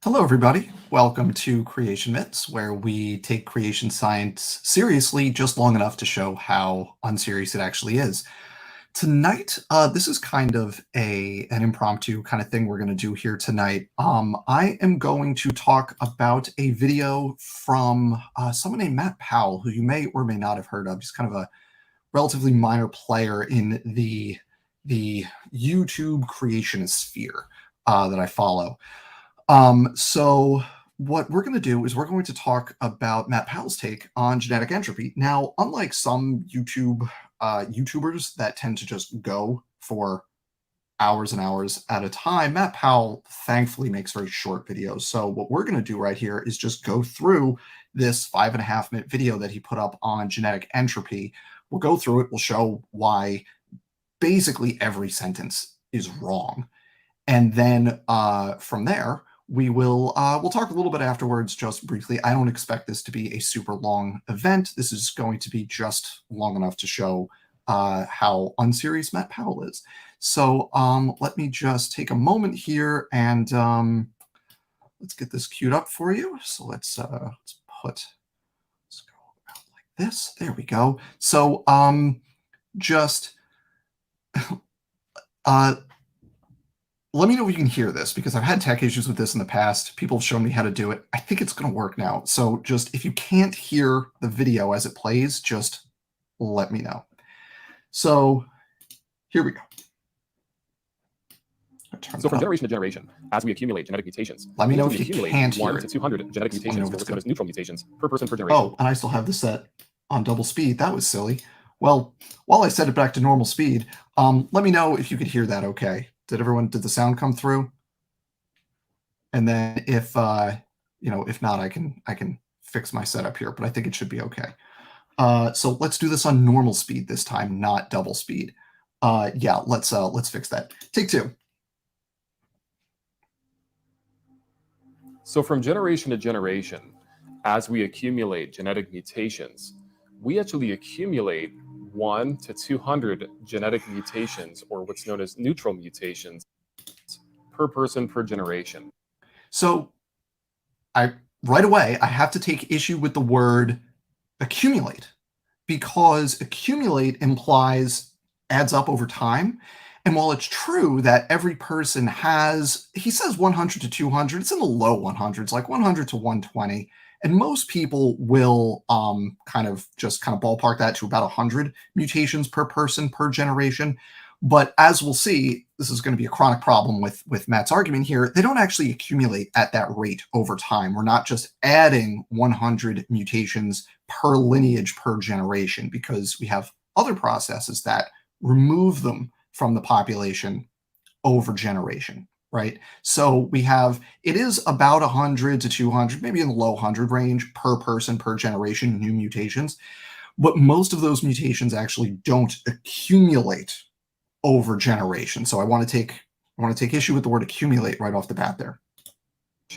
Hello, everybody. Welcome to Creation Myths, where we take creation science seriously just long enough to show how unserious it actually is. Tonight, this is kind of an impromptu kind of thing we're going to do here tonight. I am going to talk about a video from someone named Matt Powell, who you may or may not have heard of. He's kind of a relatively minor player in the YouTube creationist sphere that I follow. So what we're going to do is we're going to talk about Matt Powell's take on genetic entropy. Now, unlike some YouTubers that tend to just go for hours and hours at a time, Matt Powell thankfully makes very short videos. So what we're going to do right here is just go through this 5.5-minute video that he put up on genetic entropy. We'll go through it. We'll show why basically every sentence is wrong. And then from there, we'll talk a little bit afterwards, just briefly. I don't expect this to be a super long event. This is going to be just long enough to show how unserious Matt Powell is. So let me just take a moment here and let's get this queued up for you. So let's go about like this. There we go. So just let me know if you can hear this, because I've had tech issues with this in the past. People have shown me how to do it. I think it's going to work now. So just if you can't hear the video as it plays, just let me know. So here we go. So from generation to generation, as we accumulate genetic mutations, let me know if you can't hear 1 to 200 genetic mutations, what's known as neutral mutations, per person per generation. Oh, and I still have this set on double speed. That was silly. Well, while I set it back to normal speed, let me know if you could hear that okay. Did the sound come through? And then if if not, I can fix my setup here, but I think it should be okay. So let's do this on normal speed this time, not double speed. Yeah, let's fix that. Take two. So from generation to generation, as we accumulate genetic mutations, we actually accumulate 1 to 200 genetic mutations, or what's known as neutral mutations, per person per generation. So right away, I have to take issue with the word accumulate, because accumulate implies adds up over time. And while it's true that every person has, he says 100 to 200, it's in the low 100s, like 100 to 120. And most people will kind of ballpark that to about 100 mutations per person per generation. But as we'll see, this is going to be a chronic problem with Matt's argument here. They don't actually accumulate at that rate over time. We're not just adding 100 mutations per lineage per generation, because we have other processes that remove them from the population over generation, right? So it is about 100 to 200, maybe in the low 100 range per person per generation, new mutations. But most of those mutations actually don't accumulate over generation. So I want to take issue with the word accumulate right off the bat there.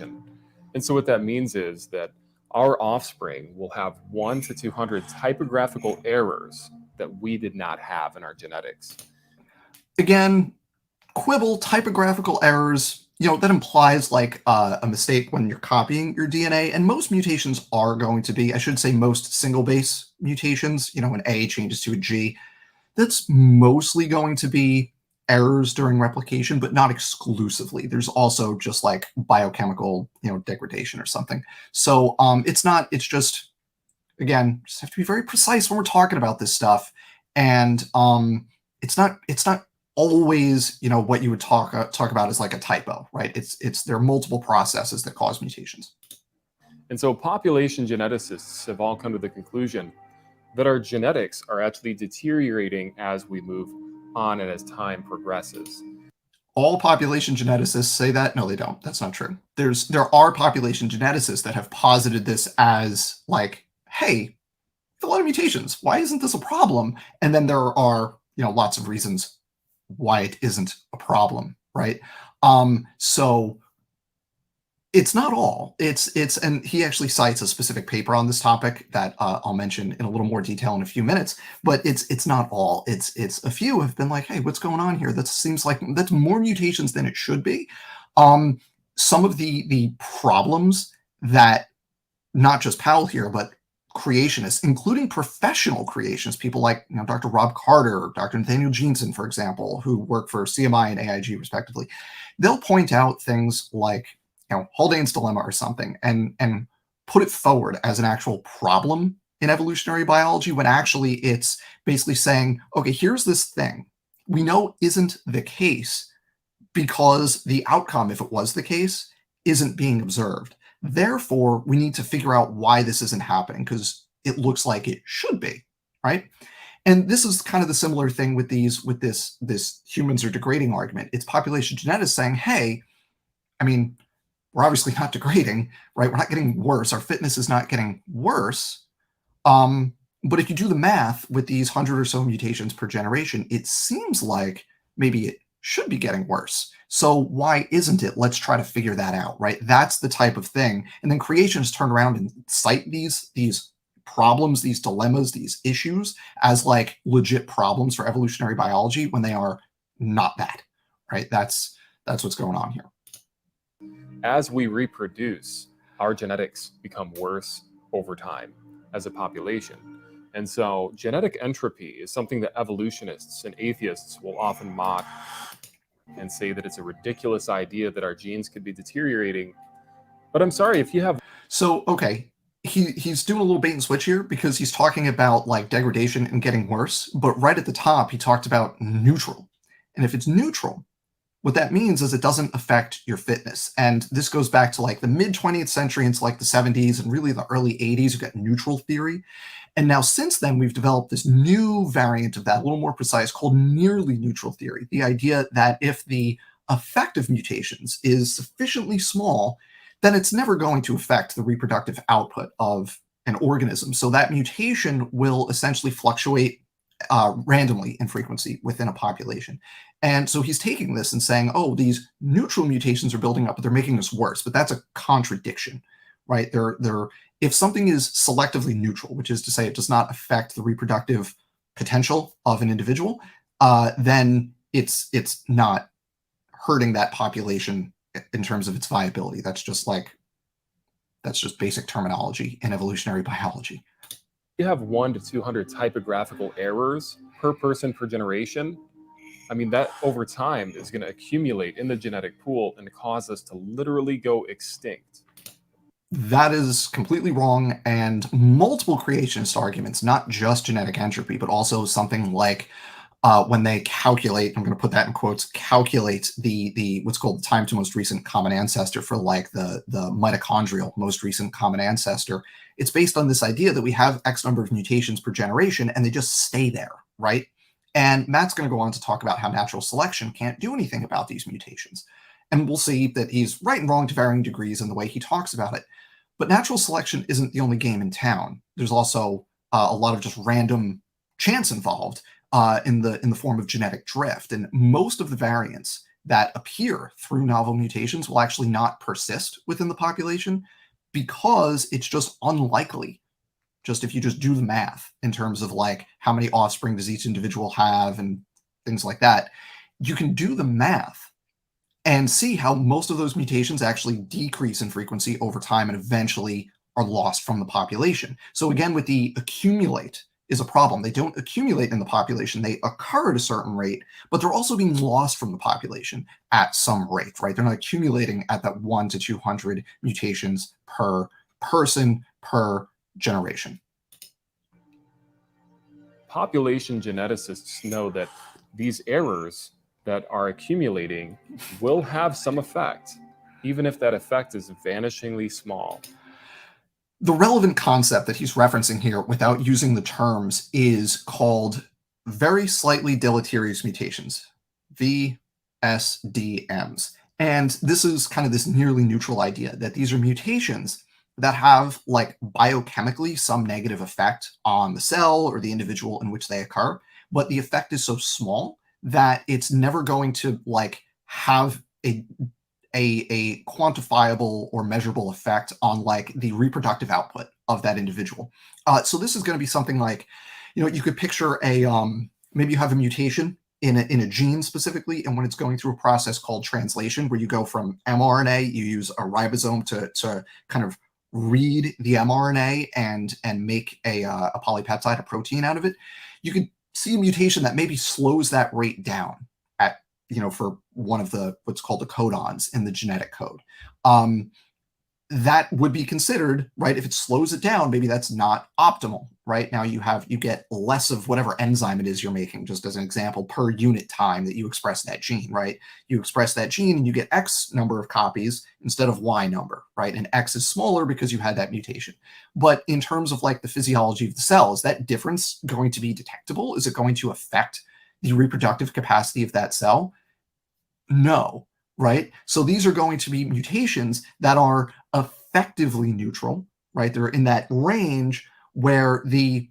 And so what that means is that our offspring will have 1 to 200 typographical errors that we did not have in our genetics. Again, quibble, typographical errors, that implies like a mistake when you're copying your DNA. And most mutations are going to be, I should say most single base mutations, when A changes to a G, that's mostly going to be errors during replication, but not exclusively. There's also just like biochemical, degradation or something. So it's just, again, just have to be very precise when we're talking about this stuff. And it's not always, what you would talk about as like a typo, right? There are multiple processes that cause mutations. And so population geneticists have all come to the conclusion that our genetics are actually deteriorating as we move on and as time progresses. All population geneticists say that? No, they don't. That's not true. There are population geneticists that have posited this as like, hey, a lot of mutations. Why isn't this a problem? And then there are, lots of reasons why it isn't a problem, right? So it's not all. And he actually cites a specific paper on this topic that I'll mention in a little more detail in a few minutes. But it's not all. It's a few have been like, hey, what's going on here? That seems like that's more mutations than it should be. some of the problems that not just Powell here, but creationists, including professional creationists, people like Dr. Rob Carter, Dr. Nathaniel Jeanson, for example, who work for CMI and AIG respectively, they'll point out things like Haldane's dilemma or something, and put it forward as an actual problem in evolutionary biology, when actually it's basically saying, okay, here's this thing we know isn't the case because the outcome, if it was the case, isn't being observed. Therefore, we need to figure out why this isn't happening because it looks like it should be, right? And this is kind of the similar thing with this humans are degrading argument. It's population genetics saying, hey, I mean, we're obviously not degrading, right? We're not getting worse. Our fitness is not getting worse. But if you do the math with these 100 or so mutations per generation, it seems like maybe it should be getting worse. So why isn't it? Let's try to figure that out, right? That's the type of thing. And then creationists turn around and cite these problems, these dilemmas, these issues as like legit problems for evolutionary biology when they are not that, right? That's what's going on here. As we reproduce, our genetics become worse over time as a population. And so genetic entropy is something that evolutionists and atheists will often mock and say that it's a ridiculous idea that our genes could be deteriorating. But I'm sorry, if you have... So, okay, he's doing a little bait and switch here because he's talking about like degradation and getting worse, but right at the top, he talked about neutral. And if it's neutral, what that means is it doesn't affect your fitness. And this goes back to like the mid 20th century into like the 70s and really the early 80s. You got neutral theory. And now since then, we've developed this new variant of that, a little more precise, called nearly neutral theory. The idea that if the effect of mutations is sufficiently small, then it's never going to affect the reproductive output of an organism. So that mutation will essentially fluctuate randomly in frequency within a population. And so he's taking this and saying, oh, these neutral mutations are building up, but they're making this worse. But that's a contradiction, right? If something is selectively neutral, which is to say it does not affect the reproductive potential of an individual, then it's not hurting that population in terms of its viability. That's just basic terminology in evolutionary biology. You have 100 to 200 typographical errors per person per generation. I mean, that over time is going to accumulate in the genetic pool and cause us to literally go extinct. That is completely wrong, and multiple creationist arguments, not just genetic entropy, but also something like when they calculate, I'm going to put that in quotes, calculate the what's called the time to most recent common ancestor for like the mitochondrial most recent common ancestor. It's based on this idea that we have X number of mutations per generation, and they just stay there, right? And Matt's going to go on to talk about how natural selection can't do anything about these mutations. And we'll see that he's right and wrong to varying degrees in the way he talks about it. But natural selection isn't the only game in town. There's also a lot of just random chance involved in the form of genetic drift. And most of the variants that appear through novel mutations will actually not persist within the population because it's just unlikely. Just if you just do the math in terms of like how many offspring does each individual have and things like that, you can do the math and see how most of those mutations actually decrease in frequency over time and eventually are lost from the population. So again, with the accumulate is a problem. They don't accumulate in the population. They occur at a certain rate, but they're also being lost from the population at some rate, right? They're not accumulating at that 1 to 200 mutations per person per generation. Population geneticists know that these errors that are accumulating will have some effect, even if that effect is vanishingly small. The relevant concept that he's referencing here without using the terms is called very slightly deleterious mutations, VSDMs. And this is kind of this nearly neutral idea that these are mutations that have like biochemically some negative effect on the cell or the individual in which they occur, but the effect is so small that it's never going to like have a quantifiable or measurable effect on like the reproductive output of that individual. So this is going to be something like, you could picture maybe you have a mutation in a gene specifically, and when it's going through a process called translation, where you go from mRNA, you use a ribosome to kind of read the mRNA and make a polypeptide, a protein out of it, you could see a mutation that maybe slows that rate down at, for one of the what's called the codons in the genetic code. That would be considered, right? If it slows it down, maybe that's not optimal, right? Now you get less of whatever enzyme it is you're making, just as an example, per unit time that you express that gene, right? You express that gene and you get X number of copies instead of Y number, right? And X is smaller because you had that mutation. But in terms of like the physiology of the cell, is that difference going to be detectable? Is it going to affect the reproductive capacity of that cell? No, right? So these are going to be mutations that are effectively neutral, right? They're in that range where the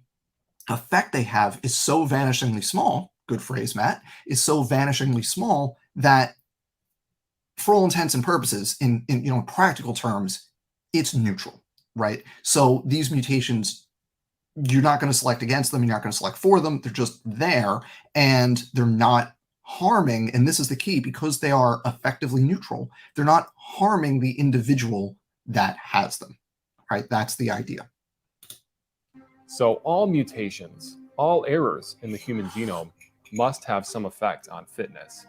effect they have is so vanishingly small, good phrase, Matt, is so vanishingly small that for all intents and purposes, in practical terms, it's neutral, right? So these mutations, you're not going to select against them, you're not going to select for them, they're just there, and they're not harming, and this is the key, because they are effectively neutral, they're not harming the individual that has them, right? That's the idea. So all mutations, all errors in the human genome must have some effect on fitness.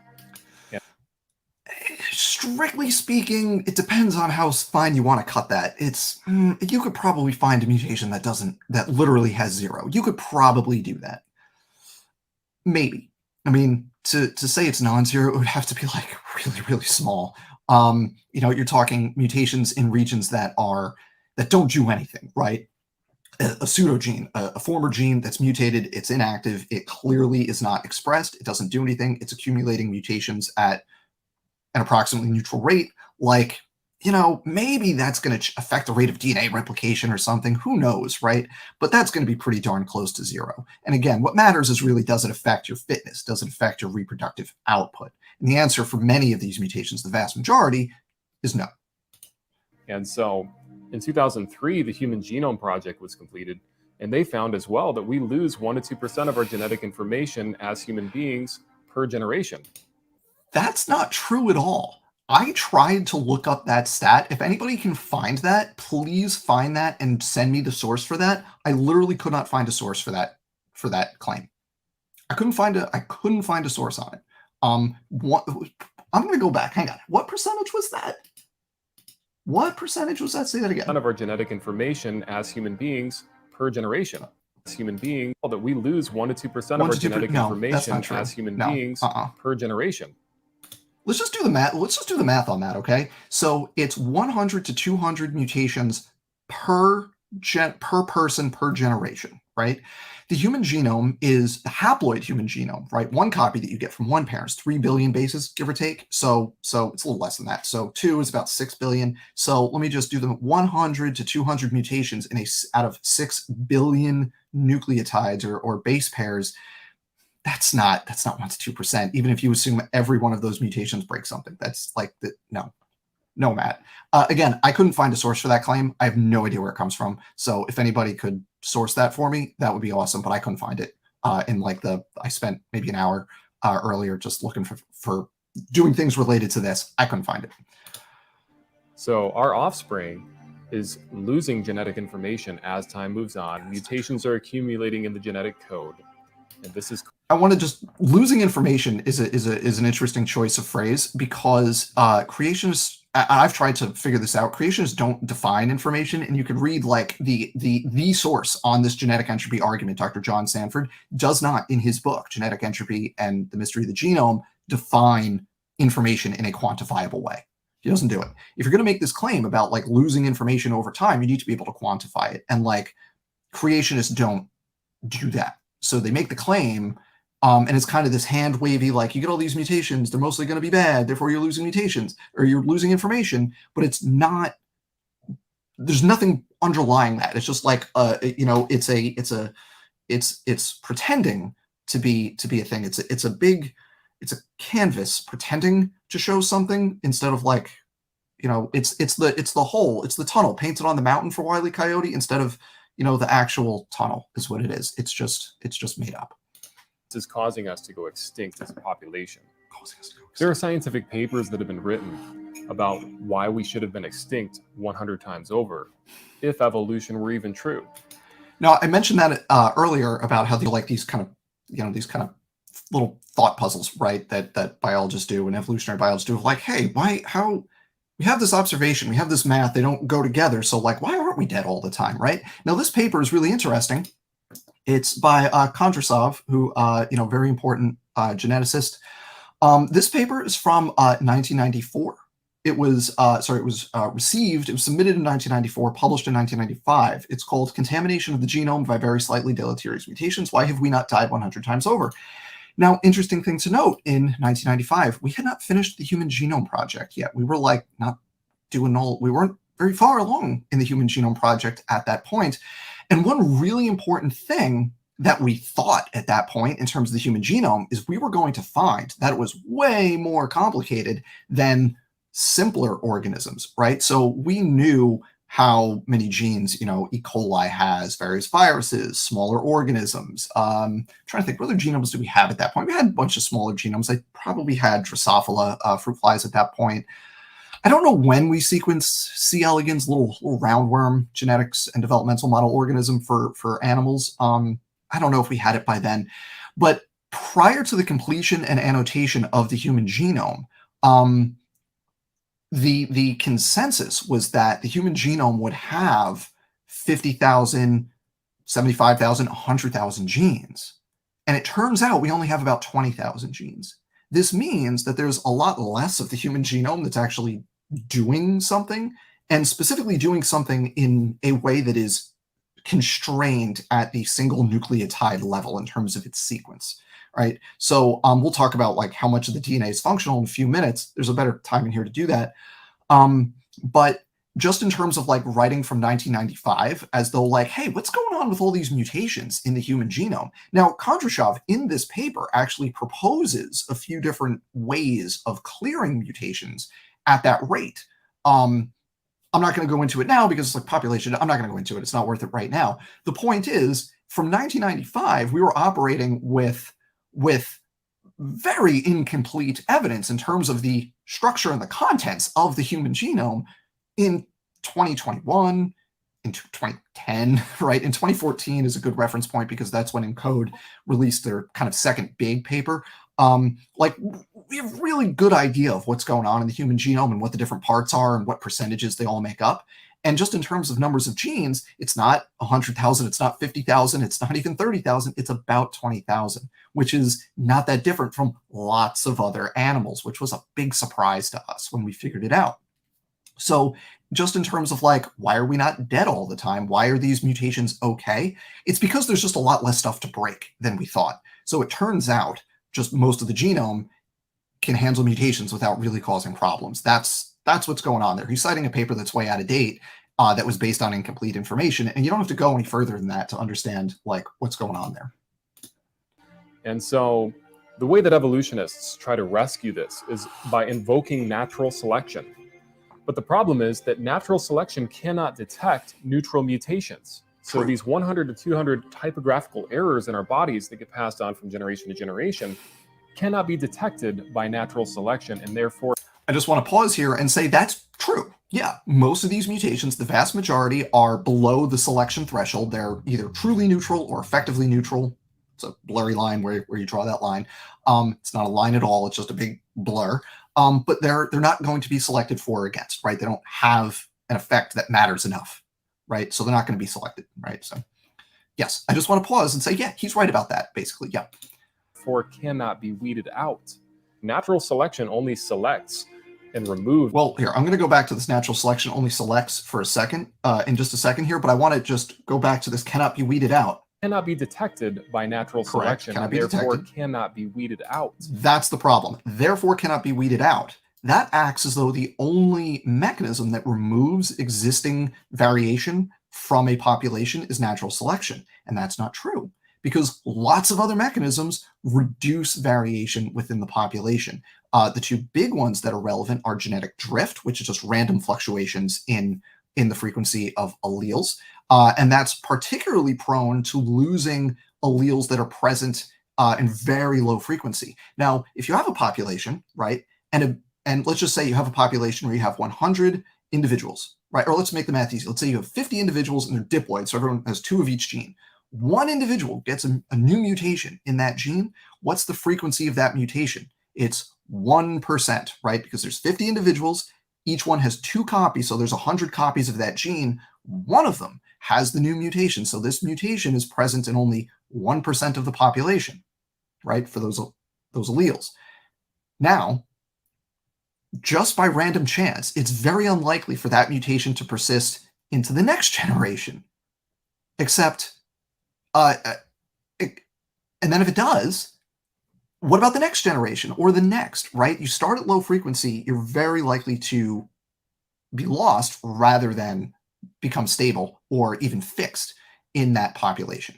Strictly speaking, it depends on how fine you want to cut that. You could probably find a mutation that literally has 0. You could probably do that. Maybe. I mean, to say it's non-zero, it would have to be like really, really small. You're talking mutations in regions that don't do anything, right? A pseudogene, a former gene that's mutated, it's inactive, it clearly is not expressed, it doesn't do anything, it's accumulating mutations at an approximately neutral rate, like, maybe that's going to affect the rate of DNA replication or something, who knows, right? But that's going to be pretty darn close to 0. And again, what matters is really, does it affect your fitness? Does it affect your reproductive output? And the answer for many of these mutations, the vast majority, is no. And so in 2003, the Human Genome Project was completed, and they found as well that we lose 1 to 2% of our genetic information as human beings per generation. That's not true at all. I tried to look up that stat. If anybody can find that, please find that and send me the source for that. I literally could not find a source for that claim. I couldn't find a source on it. I'm going to go back. Hang on. What percentage was that? What percentage was that? Say that again. None of our genetic information as human beings per generation. As human beings, that we lose 1 to 2% of our genetic information as human beings per generation. Let's just do the math. Let's just do the math on that, okay? So it's 100 to 200 mutations per person per generation, right? The human genome is the haploid human genome, right? One copy that you get from one parent is 3 billion bases, give or take. So it's a little less than that. So 2 is about 6 billion. So let me just do the 100 to 200 mutations out of 6 billion nucleotides or base pairs. That's not 1 to 2%. Even if you assume every one of those mutations breaks something, that's like no, Matt. Again, I couldn't find a source for that claim. I have no idea where it comes from. So if anybody could source that for me, that would be awesome. But I couldn't find it. I spent maybe an hour earlier just looking for doing things related to this. I couldn't find it. So our offspring is losing genetic information as time moves on. Mutations are accumulating in the genetic code, and this is. I want to just losing information is an interesting choice of phrase, because creationists. I've tried to figure this out. Creationists don't define information, and you could read like the source on this genetic entropy argument. Dr. John Sanford does not, in his book Genetic Entropy and the Mystery of the Genome, define information in a quantifiable way. He doesn't do it. If you're going to make this claim about like losing information over time, you need to be able to quantify it, and like creationists don't do that. So they make the claim. And it's kind of this hand wavy, like, you get all these mutations, they're mostly going to be bad, therefore you're losing mutations, or you're losing information, but it's not, there's nothing underlying that. It's just like, it's pretending to be a thing. It's a canvas pretending to show something instead of like, it's the hole, it's the tunnel painted on the mountain for Wile E. Coyote instead of, the actual tunnel is what it is. It's just made up. is causing us to go extinct as a population. There are scientific papers that have been written about why we should have been extinct 100 times over if evolution were even true. Now, I mentioned that earlier about how they like these kind of little thought puzzles, right? That biologists do and evolutionary biologists do. Like, hey, how we have this observation, we have this math, they don't go together. So, like, why aren't we dead all the time, right? Now, this paper is really interesting. It's by Kondrasov, who, very important geneticist. This paper is from 1994. It was submitted in 1994, published in 1995. It's called Contamination of the Genome by Very Slightly Deleterious Mutations. Why have we not died 100 times over? Now, interesting thing to note, in 1995, we had not finished the Human Genome Project yet. We were we weren't very far along in the Human Genome Project at that point. And one really important thing that we thought at that point in terms of the human genome is we were going to find that it was way more complicated than simpler organisms, right? So we knew how many genes, E. coli has, various viruses, smaller organisms. Trying to think, what other genomes do we have at that point? We had a bunch of smaller genomes. I probably had Drosophila fruit flies at that point. I don't know when we sequenced C. elegans, little roundworm genetics and developmental model organism for animals. I don't know if we had it by then, but prior to the completion and annotation of the human genome, the consensus was that the human genome would have 50,000, 75,000, 100,000 genes. And it turns out we only have about 20,000 genes. This means that there's a lot less of the human genome that's actually doing something, and specifically doing something in a way that is constrained at the single nucleotide level in terms of its sequence, right? So we'll talk about like how much of the DNA is functional in a few minutes. There's a better time in here to do that. But just in terms of like writing from 1995 as though like, hey, what's going on with all these mutations in the human genome? Now, Kondrasov in this paper actually proposes a few different ways of clearing mutations at that rate. I'm not going to go into it now because it's like population. I'm not going to go into it. It's not worth it right now. The point is, from 1995, we were operating with very incomplete evidence in terms of the structure and the contents of the human genome in 2021, in 2010, right? In 2014 is a good reference point because that's when ENCODE released their kind of second big paper. We have a really good idea of what's going on in the human genome and what the different parts are and what percentages they all make up. And just in terms of numbers of genes, it's not 100,000, it's not 50,000, it's not even 30,000, it's about 20,000, which is not that different from lots of other animals, which was a big surprise to us when we figured it out. So just in terms of like, why are we not dead all the time? Why are these mutations okay? It's because there's just a lot less stuff to break than we thought. So it turns out just most of the genome can handle mutations without really causing problems. That's what's going on there. He's citing a paper that's way out of date that was based on incomplete information, and you don't have to go any further than that to understand like what's going on there. And so the way that evolutionists try to rescue this is by invoking natural selection. But the problem is that natural selection cannot detect neutral mutations. So these 100 to 200 typographical errors in our bodies that get passed on from generation to generation cannot be detected by natural selection, and therefore... I just want to pause here and say that's true. Yeah, most of these mutations, the vast majority, are below the selection threshold. They're either truly neutral or effectively neutral. It's a blurry line where you draw that line. It's not a line at all. It's just a big blur. But they're not going to be selected for or against, right? They don't have an effect that matters enough, right? So they're not going to be selected, right? So yes, I just want to pause and say, yeah, he's right about that, basically, yeah. For cannot be weeded out. Natural selection only selects and removes. Well, here, I'm going to go back to this natural selection only selects for a second, in just a second here, but I want to just go back to this cannot be weeded out. Cannot be detected by natural selection, and therefore cannot be weeded out. That's the problem. Therefore cannot be weeded out. That acts as though the only mechanism that removes existing variation from a population is natural selection. And that's not true, because lots of other mechanisms reduce variation within the population. The two big ones that are relevant are genetic drift, which is just random fluctuations in the frequency of alleles. And that's particularly prone to losing alleles that are present and very low frequency. Now, if you have a population, right, and let's just say you have a population where you have 100 individuals, right? Or let's make the math easy. Let's say you have 50 individuals and they're diploid, so everyone has 2 of each gene. One individual gets a new mutation in that gene. What's the frequency of that mutation? It's 1%, right? Because there's 50 individuals, each one has 2 copies, so there's 100 copies of that gene. One of them has the new mutation, so this mutation is present in only 1% of the population, right? For those alleles. Now, just by random chance, it's very unlikely for that mutation to persist into the next generation. Except, and then if it does, what about the next generation or the next, right? You start at low frequency, you're very likely to be lost rather than become stable or even fixed in that population,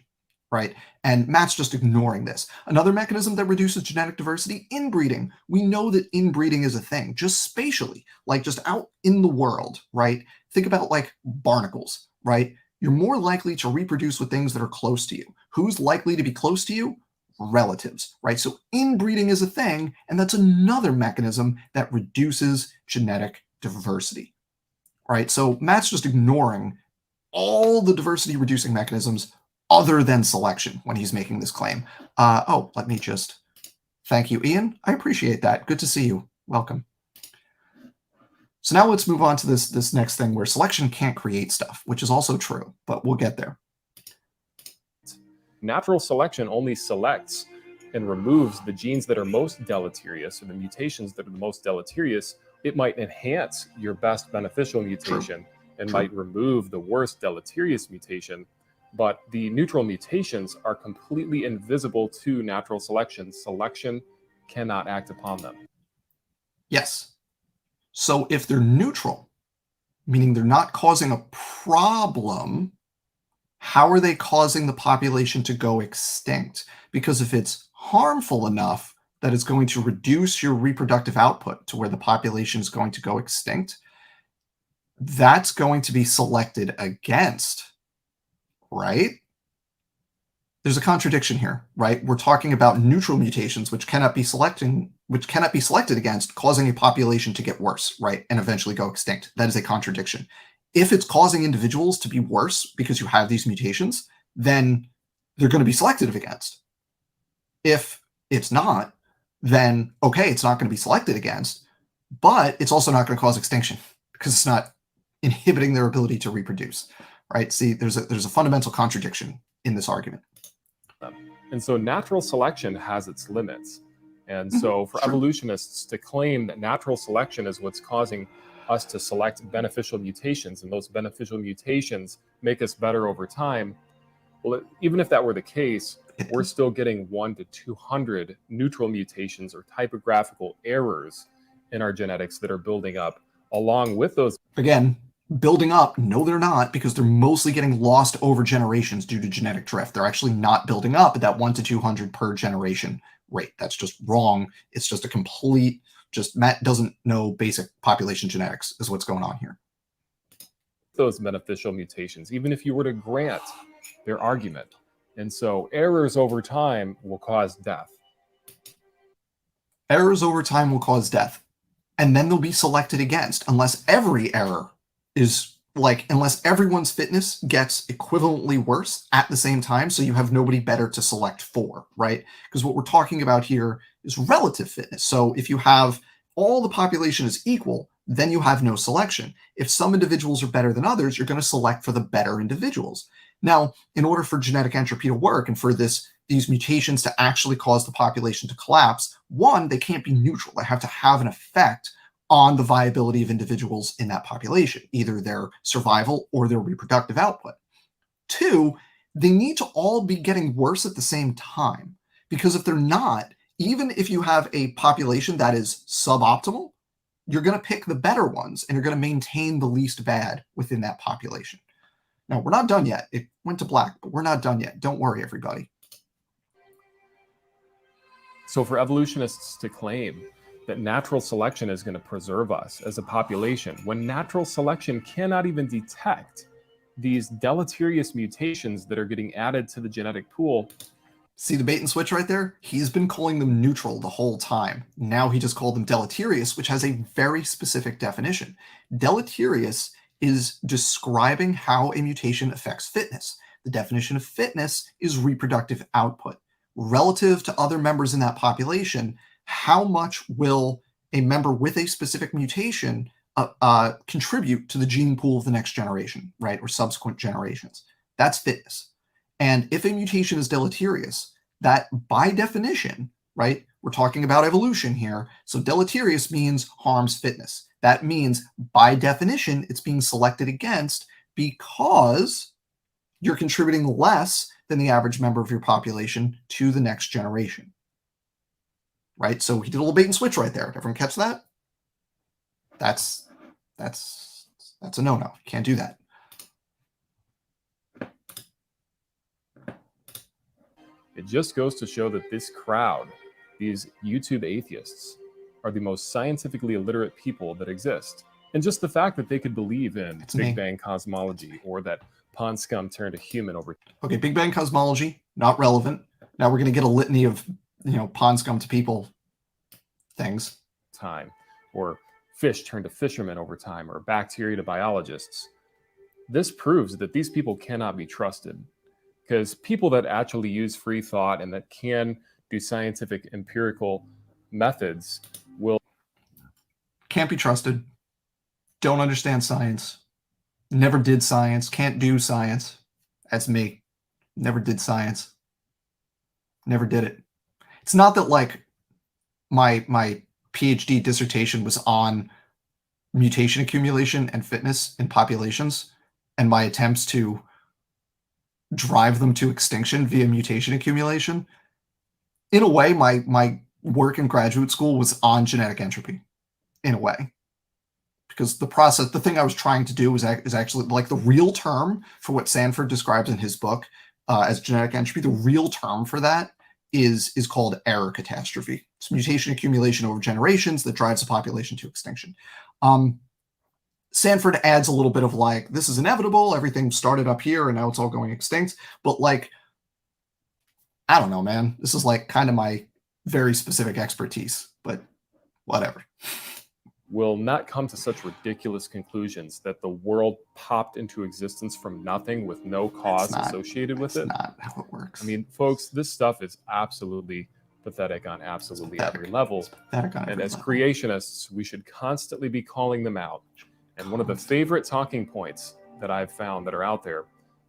right? And Matt's just ignoring this. Another mechanism that reduces genetic diversity, inbreeding. We know that inbreeding is a thing, just spatially, like just out in the world, right? Think about like barnacles, right? You're more likely to reproduce with things that are close to you. Who's likely to be close to you? Relatives, right? So inbreeding is a thing, and that's another mechanism that reduces genetic diversity, right? So Matt's just ignoring all the diversity reducing mechanisms other than selection when he's making this claim. Let me just thank you, Ian. I appreciate that. Good to see you. Welcome. So now let's move on to this next thing where selection can't create stuff, which is also true, but we'll get there. Natural selection only selects and removes the genes that are most deleterious, or the mutations that are the most deleterious. It might enhance your best beneficial mutation and might remove the worst deleterious mutation, but the neutral mutations are completely invisible to natural selection. Selection cannot act upon them. Yes. So if they're neutral, meaning they're not causing a problem, how are they causing the population to go extinct? Because if it's harmful enough that it's going to reduce your reproductive output to where the population is going to go extinct, that's going to be selected against, right? There's a contradiction here, right? We're talking about neutral mutations, which cannot be selected against, causing a population to get worse, right? And eventually go extinct. That is a contradiction. If it's causing individuals to be worse because you have these mutations, then they're going to be selected against. If it's not, then okay, it's not going to be selected against, but it's also not going to cause extinction because it's not inhibiting their ability to reproduce, right? See, there's a fundamental contradiction in this argument. And so natural selection has its limits. And so for evolutionists to claim that natural selection is what's causing us to select beneficial mutations, and those beneficial mutations make us better over time, well, even if that were the case, we're still getting 1 to 200 neutral mutations or typographical errors in our genetics that are building up along with those. Again, building up, no, they're not, because they're mostly getting lost over generations due to genetic drift. They're actually not building up at that 1 to 200 per generation rate. That's just wrong. It's just a complete, Matt doesn't know basic population genetics is what's going on here. Those beneficial mutations, even if you were to grant their argument. And so errors over time will cause death. Errors over time will cause death. And then they'll be selected against unless every error is unless everyone's fitness gets equivalently worse at the same time, so you have nobody better to select for, right? Because what we're talking about here is relative fitness. So if you have all the population is equal, then you have no selection. If some individuals are better than others, you're going to select for the better individuals. Now, in order for genetic entropy to work and for these mutations to actually cause the population to collapse, one, they can't be neutral. They have to have an effect on the viability of individuals in that population, either their survival or their reproductive output. Two, they need to all be getting worse at the same time, because if they're not, even if you have a population that is suboptimal, you're going to pick the better ones and you're going to maintain the least bad within that population. Now, we're not done yet. It went to black, but we're not done yet. Don't worry, everybody. So for evolutionists to claim that natural selection is going to preserve us as a population, when natural selection cannot even detect these deleterious mutations that are getting added to the genetic pool, See the bait and switch right there? He's been calling them neutral the whole time. Now he just called them deleterious, which has a very specific definition. Deleterious is describing how a mutation affects fitness. The definition of fitness is reproductive output. Relative to other members in that population, how much will a member with a specific mutation contribute to the gene pool of the next generation, right, or subsequent generations? That's fitness. And if a mutation is deleterious, that by definition, right, we're talking about evolution here. So deleterious means harms fitness. That means by definition, it's being selected against because you're contributing less than the average member of your population to the next generation. Right? So he did a little bait and switch right there. Did everyone catch that? That's a no-no. You can't do that. It just goes to show that this crowd, these YouTube atheists, are the most scientifically illiterate people that exist. And just the fact that they could believe in Big Bang cosmology or that pond scum turned a human over. Okay, Big Bang cosmology, not relevant. Now we're going to get a litany of, pond scum to people things. Time, or fish turned to fishermen over time, or bacteria to biologists. This proves that these people cannot be trusted, because people that actually use free thought and that can do scientific empirical methods can't be trusted, don't understand science, never did science, can't do science. That's me. Never did science. Never did it. It's not that like my PhD dissertation was on mutation accumulation and fitness in populations and my attempts to drive them to extinction via mutation accumulation. In a way, my work in graduate school was on genetic entropy, in a way. Because the thing I was trying to do is actually like the real term for what Sanford describes in his book as genetic entropy. The real term for that is called error catastrophe. It's mutation accumulation over generations that drives a population to extinction. Sanford adds a little bit of like, this is inevitable, everything started up here and now it's all going extinct. But like, I don't know, man. This is like kind of my very specific expertise, but whatever. Will not come to such ridiculous conclusions that the world popped into existence from nothing with no cause associated with it. That's not how it works. I mean, folks, this stuff is absolutely pathetic on absolutely every level. And as creationists, we should constantly be calling them out. And one of the favorite talking points that I've found that are out there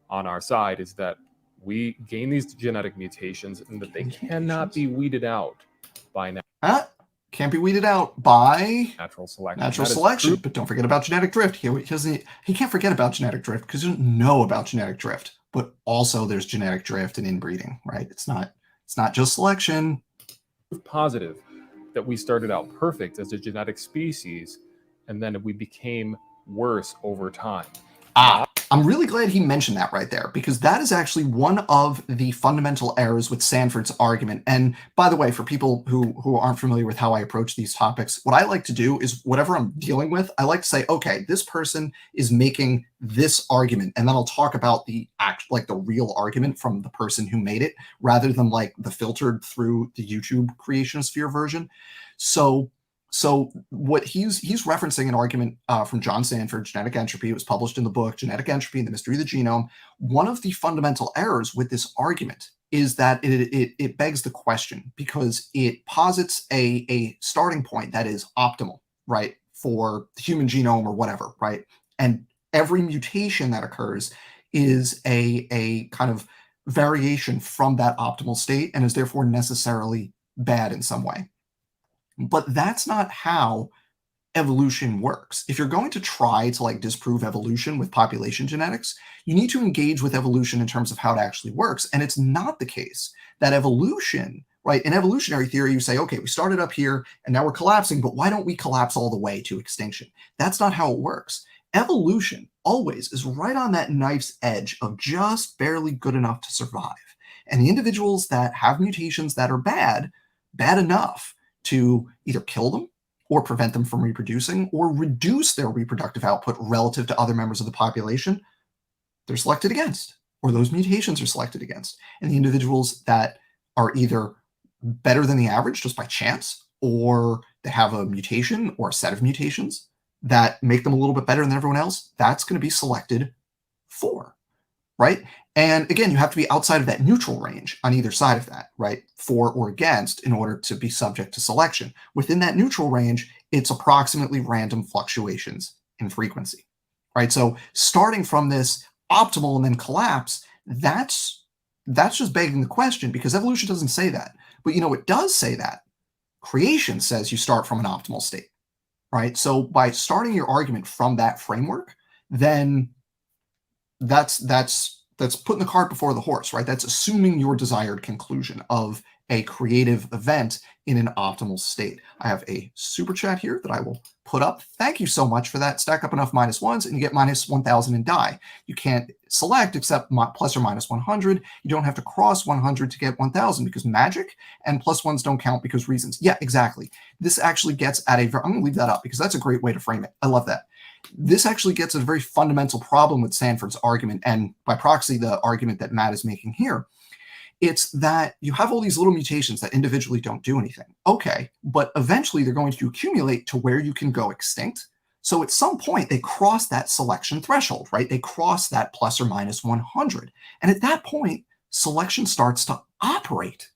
on our side is that we gain these genetic mutations and that they cannot be weeded out by now. Can't be weeded out by natural selection. Natural selection. But don't forget about genetic drift. He can't forget about genetic drift because he doesn't know about genetic drift. But also there's genetic drift and inbreeding, right? It's not just selection. Positive that we started out perfect as a genetic species and then we became worse over time. I'm really glad he mentioned that right there, because that is actually one of the fundamental errors with Sanford's argument. And by the way, for people who aren't familiar with how I approach these topics, what I like to do is whatever I'm dealing with, I like to say, okay, this person is making this argument, and then I'll talk about the real argument from the person who made it, rather than like the filtered through the YouTube creationist sphere version. So what he's referencing an argument from John Sanford, Genetic Entropy. It was published in the book Genetic Entropy and the Mystery of the Genome. One of the fundamental errors with this argument is that it begs the question, because it posits a starting point that is optimal, right, for the human genome or whatever, right? And every mutation that occurs is a kind of variation from that optimal state and is therefore necessarily bad in some way. But that's not how evolution works. If you're going to try to like disprove evolution with population genetics, you need to engage with evolution in terms of how it actually works. And it's not the case that evolution, right? In evolutionary theory, you say, okay, we started up here and now we're collapsing, but why don't we collapse all the way to extinction? That's not how it works. Evolution always is right on that knife's edge of just barely good enough to survive. And the individuals that have mutations that are bad enough to either kill them or prevent them from reproducing or reduce their reproductive output relative to other members of the population, they're selected against, or those mutations are selected against. And the individuals that are either better than the average just by chance, or they have a mutation or a set of mutations that make them a little bit better than everyone else, that's going to be selected for, right? And again, you have to be outside of that neutral range on either side of that, right? For or against in order to be subject to selection. Within that neutral range, it's approximately random fluctuations in frequency, right? So starting from this optimal and then collapse, that's just begging the question, because evolution doesn't say that. But it does say that. Creation says you start from an optimal state, right? So by starting your argument from that framework, then that's putting the cart before the horse, right? That's assuming your desired conclusion of a creative event in an optimal state. I have a super chat here that I will put up. Thank you so much for that. Stack up enough -1s and you get -1000 and die. You can't select except plus or minus 100. You don't have to cross 100 to get 1000 because magic, and +1s don't count because reasons. Yeah, exactly. This actually gets at I'm going to leave that up because that's a great way to frame it. I love that. This actually gets at a very fundamental problem with Sanford's argument, and by proxy, the argument that Matt is making here. It's that you have all these little mutations that individually don't do anything. Okay, but eventually they're going to accumulate to where you can go extinct. So at some point, they cross that selection threshold, right? They cross that plus or minus 100. And at that point, selection starts to operate.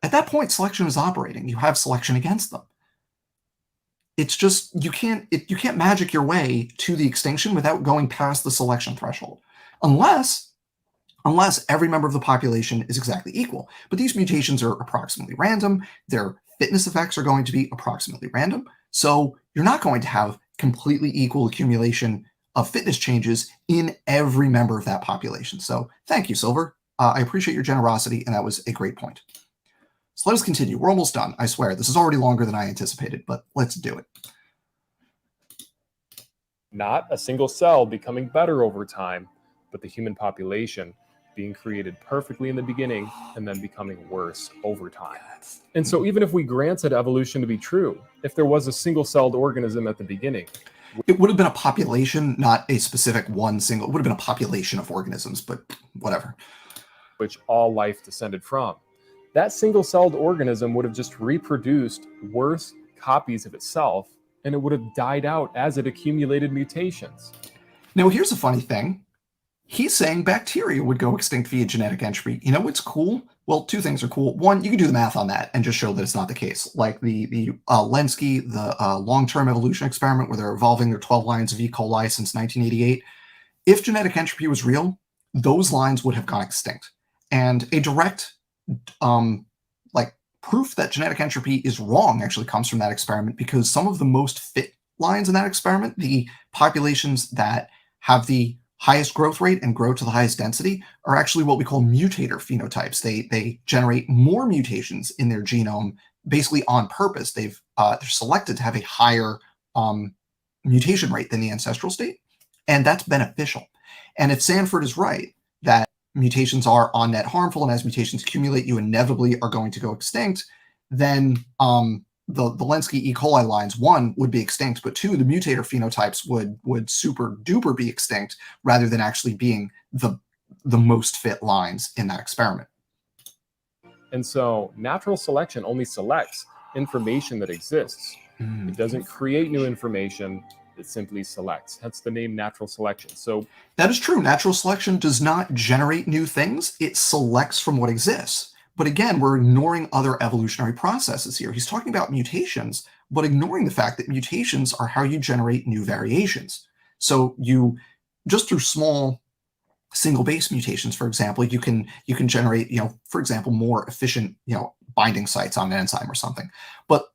At that point, selection is operating. You have selection against them. It's just you can't magic your way to the extinction without going past the selection threshold, unless every member of the population is exactly equal. But these mutations are approximately random. Their fitness effects are going to be approximately random. So you're not going to have completely equal accumulation of fitness changes in every member of that population. So thank you, Silver. I appreciate your generosity, and that was a great point. So let us continue. We're almost done. I swear, this is already longer than I anticipated, but let's do it. Not a single cell becoming better over time, but the human population being created perfectly in the beginning and then becoming worse over time. And so even if we granted evolution to be true, if there was a single-celled organism at the beginning, it would have been a population, not a specific one single. It would have been a population of organisms, but whatever. Which all life descended from. That single-celled organism would have just reproduced worse copies of itself, and it would have died out as it accumulated mutations. Now, here's a funny thing. He's saying bacteria would go extinct via genetic entropy. You know what's cool? Well, two things are cool. One, you can do the math on that and just show that it's not the case. Like the Lenski, the long-term evolution experiment where they're evolving their 12 lines of E. coli since 1988. If genetic entropy was real, those lines would have gone extinct. And a direct proof that genetic entropy is wrong actually comes from that experiment, because some of the most fit lines in that experiment, the populations that have the highest growth rate and grow to the highest density, are actually what we call mutator phenotypes. They generate more mutations in their genome basically on purpose. They're selected to have a higher mutation rate than the ancestral state, and that's beneficial. And if Sanford is right that mutations are on net harmful, and as mutations accumulate, you inevitably are going to go extinct, then the Lenski E. coli lines, one, would be extinct, but two, the mutator phenotypes would super duper be extinct rather than actually being the most fit lines in that experiment. And so natural selection only selects information that exists. It doesn't create new information. It simply selects. Hence the name natural selection. So that is true. Natural selection does not generate new things. It selects from what exists. But again, we're ignoring other evolutionary processes here. He's talking about mutations, but ignoring the fact that mutations are how you generate new variations. So you, just through small single base mutations, for example, you can generate, for example, more efficient, binding sites on an enzyme or something. But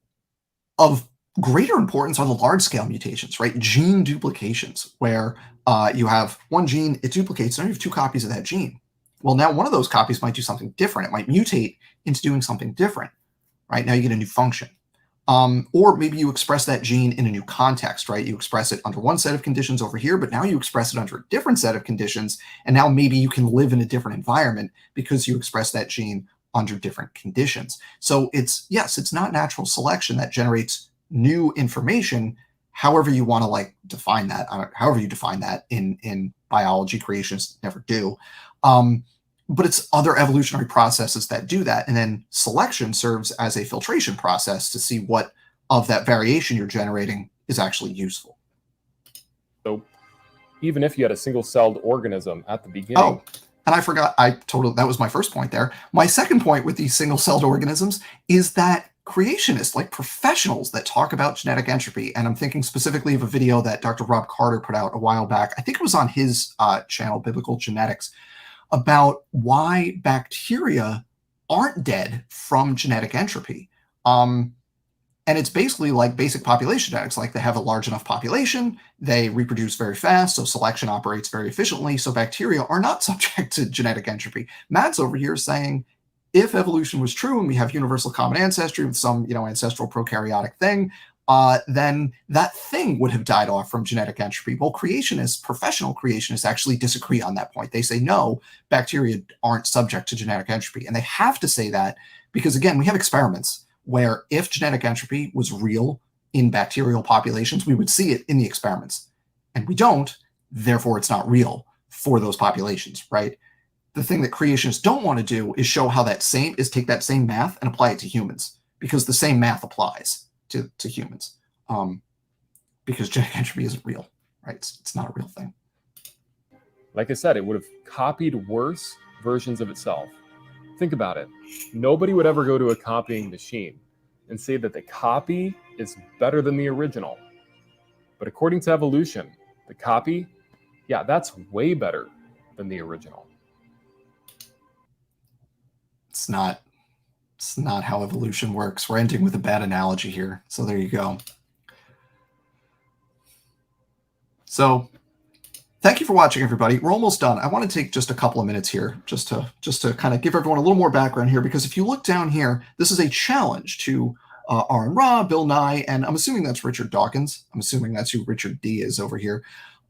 of greater importance are the large-scale mutations, right? Gene duplications, where you have one gene, it duplicates, and you have two copies of that gene. Well, now one of those copies might do something different. It might mutate into doing something different, right? Now you get a new function. Or maybe you express that gene in a new context, right? You express it under one set of conditions over here, but now you express it under a different set of conditions, and now maybe you can live in a different environment because you express that gene under different conditions. So it's not natural selection that generates new information, however you want to define that, however you define that in biology. Creationists never do. but it's other evolutionary processes that do that. And then selection serves as a filtration process to see what of that variation you're generating is actually useful. So even if you had a single-celled organism at the beginning. Oh, and I forgot, that was my first point there. My second point with these single-celled organisms is that creationists, like professionals that talk about genetic entropy, and I'm thinking specifically of a video that Dr. Rob Carter put out a while back, I think it was on his channel, Biblical Genetics, about why bacteria aren't dead from genetic entropy. And it's basically like basic population genetics. Like they have a large enough population, they reproduce very fast, so selection operates very efficiently. So bacteria are not subject to genetic entropy. Matt's over here saying, if evolution was true and we have universal common ancestry with some, ancestral prokaryotic thing, then that thing would have died off from genetic entropy. Well, creationists, professional creationists, actually disagree on that point. They say, no, bacteria aren't subject to genetic entropy. And they have to say that because, again, we have experiments where if genetic entropy was real in bacterial populations, we would see it in the experiments. And we don't, therefore it's not real for those populations, right? The thing that creationists don't want to do is show how take that same math and apply it to humans, because the same math applies to humans, because genetic entropy isn't real, right? It's not a real thing. Like I said, it would have copied worse versions of itself. Think about it. Nobody would ever go to a copying machine and say that the copy is better than the original. But according to evolution, the copy, yeah, that's way better than the original. It's not how evolution works. We're ending with a bad analogy here. So there you go. So thank you for watching, everybody. We're almost done. I want to take just a couple of minutes here just to kind of give everyone a little more background here, because if you look down here, this is a challenge to Aaron Ra, Bill Nye, and I'm assuming that's Richard Dawkins. I'm assuming that's who Richard D is over here.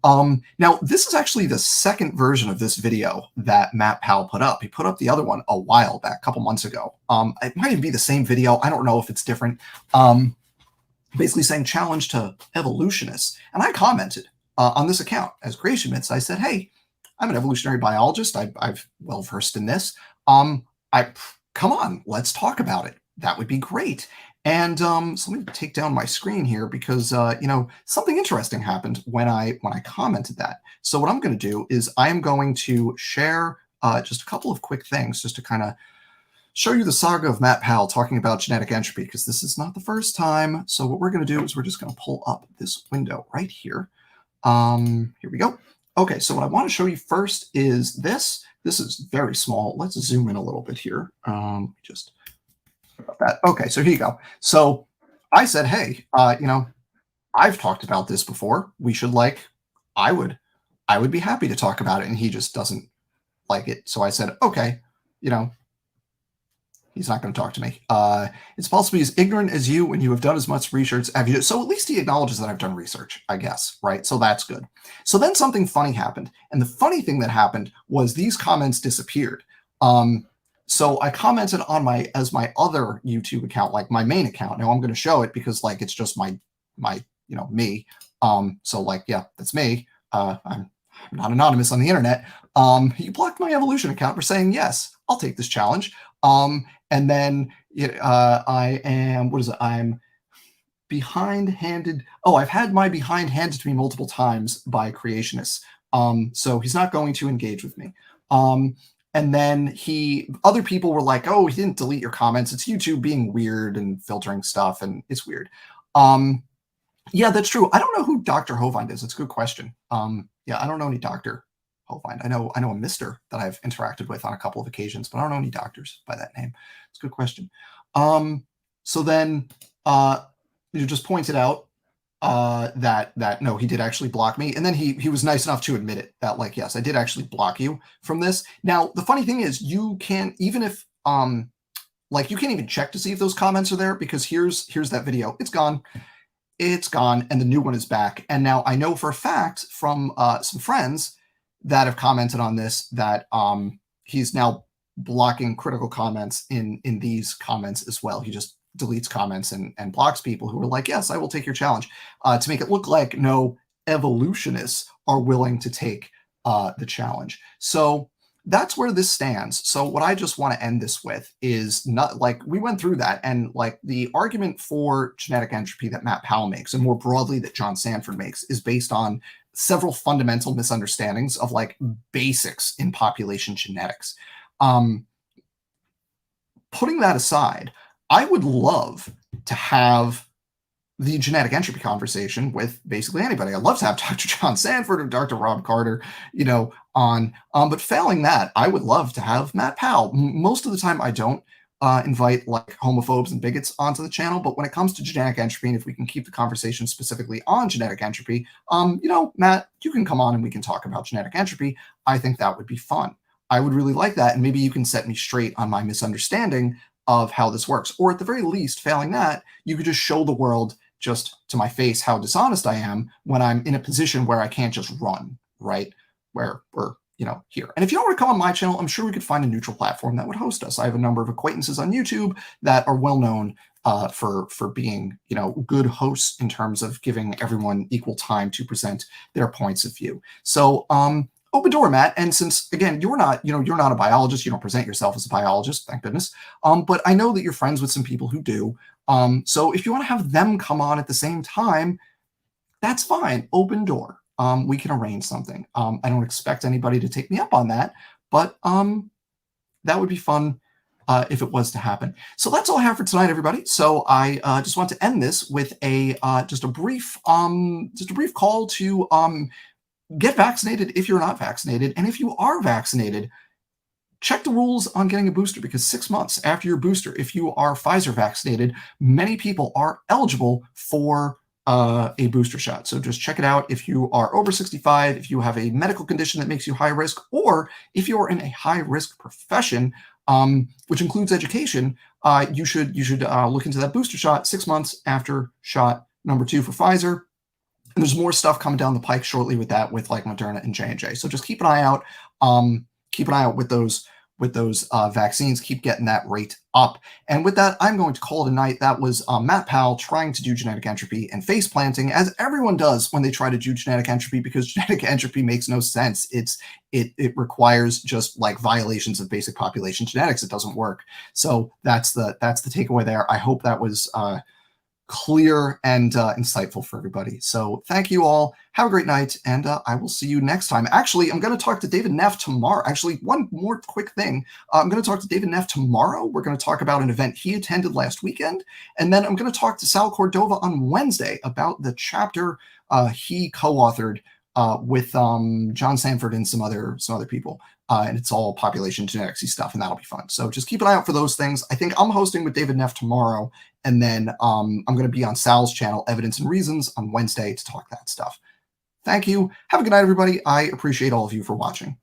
Now, this is actually the second version of this video that Matt Powell put up. He put up the other one a while back, a couple months ago. It might even be the same video. I don't know if it's different. Basically saying challenge to evolutionists. And I commented on this account as Creation Myths. I said, hey, I'm an evolutionary biologist. I've well versed in this. Come on, let's talk about it. That would be great. And so let me take down my screen here because something interesting happened when I commented that. So what I'm going to do is I am going to share just a couple of quick things just to kind of show you the saga of Matt Powell talking about genetic entropy, because this is not the first time. So what we're going to do is we're just going to pull up this window right here. Here we go. Okay, so what I want to show you first is this. This is very small. Let's zoom in a little bit here. Just about that. Okay, so here you go. So I said, hey, I've talked about this before. We should I would be happy to talk about it, and he just doesn't like it. So I said, okay, he's not going to talk to me. It's possible he's ignorant as you when you have done as much research as you. So at least he acknowledges that I've done research, I guess, right? So that's good. So then something funny happened. And the funny thing that happened was these comments disappeared. So I commented on my other YouTube account, like my main account. Now I'm going to show it because it's just my me. So yeah, that's me. I'm not anonymous on the internet. You blocked my evolution account for saying, yes, I'll take this challenge. And then I am, what is it? I'm behind-handed. Oh, I've had my behind handed to me multiple times by creationists. So he's not going to engage with me. And then other people were like, oh, he didn't delete your comments. It's YouTube being weird and filtering stuff, and it's weird. Yeah, that's true. I don't know who Dr. Hovind is. It's a good question. Yeah, I don't know any Dr. Hovind. I know a Mr. that I've interacted with on a couple of occasions, but I don't know any doctors by that name. It's a good question. So then you just pointed out that no, he did actually block me, and then he was nice enough to admit it, that yes, I did actually block you from this. Now the funny thing is, you can't, even if you can't even check to see if those comments are there, because here's that video. It's gone, and the new one is back. And now I know for a fact from some friends that have commented on this that he's now blocking critical comments in these comments as well. He just deletes comments and blocks people who are like, yes, I will take your challenge, to make it look like no evolutionists are willing to take the challenge. So that's where this stands. So what I just want to end this with is not like we went through that, and like the argument for genetic entropy that Matt Powell makes, and more broadly that John Sanford makes, is based on several fundamental misunderstandings of like basics in population genetics. Putting that aside, I would love to have the genetic entropy conversation with basically anybody. I'd love to have Dr. John Sanford or Dr. Rob Carter, on. But failing that, I would love to have Matt Powell. Most of the time, I don't invite like homophobes and bigots onto the channel. But when it comes to genetic entropy, and if we can keep the conversation specifically on genetic entropy, Matt, you can come on and we can talk about genetic entropy. I think that would be fun. I would really like that. And maybe you can set me straight on my misunderstanding of how this works. Or at the very least, failing that, you could just show the world just to my face how dishonest I am when I'm in a position where I can't just run, right? Where we're, here. And if you don't want to come on my channel, I'm sure we could find a neutral platform that would host us. I have a number of acquaintances on YouTube that are well known for being, good hosts in terms of giving everyone equal time to present their points of view. So, open door, Matt. And since again, you're not a biologist, you don't present yourself as a biologist, thank goodness. But I know that you're friends with some people who do. So if you want to have them come on at the same time, that's fine. Open door. We can arrange something. I don't expect anybody to take me up on that, but that would be fun if it was to happen. So that's all I have for tonight, everybody. So I just want to end this with just a brief call to get vaccinated if you're not vaccinated, and if you are vaccinated, check the rules on getting a booster, because 6 months after your booster, if you are Pfizer vaccinated, many people are eligible for a booster shot. So just check it out. If you are over 65, if you have a medical condition that makes you high risk, or if you are in a high risk profession, which includes education, you should look into that booster shot 6 months after shot number 2 for Pfizer. And there's more stuff coming down the pike shortly with that, with like Moderna and J&J. So just keep an eye out. Keep an eye out with those vaccines. Keep getting that rate up. And with that, I'm going to call it a night. That was Matt Powell trying to do genetic entropy and face planting, as everyone does when they try to do genetic entropy, because genetic entropy makes no sense. It requires just like violations of basic population genetics. It doesn't work. So that's the takeaway there. I hope that was clear and insightful for everybody. So thank you all. Have a great night, and I will see you next time. Actually, I'm going to talk to David Neff tomorrow. Actually, one more quick thing. I'm going to talk to David Neff tomorrow. We're going to talk about an event he attended last weekend, and then I'm going to talk to Sal Cordova on Wednesday about the chapter he co-authored with John Sanford and some other people. And it's all population genetics stuff, and that'll be fun. So just keep an eye out for those things. I think I'm hosting with David Neff tomorrow, and then I'm going to be on Sal's channel, Evidence and Reasons, on Wednesday to talk that stuff. Thank you. Have a good night, everybody. I appreciate all of you for watching.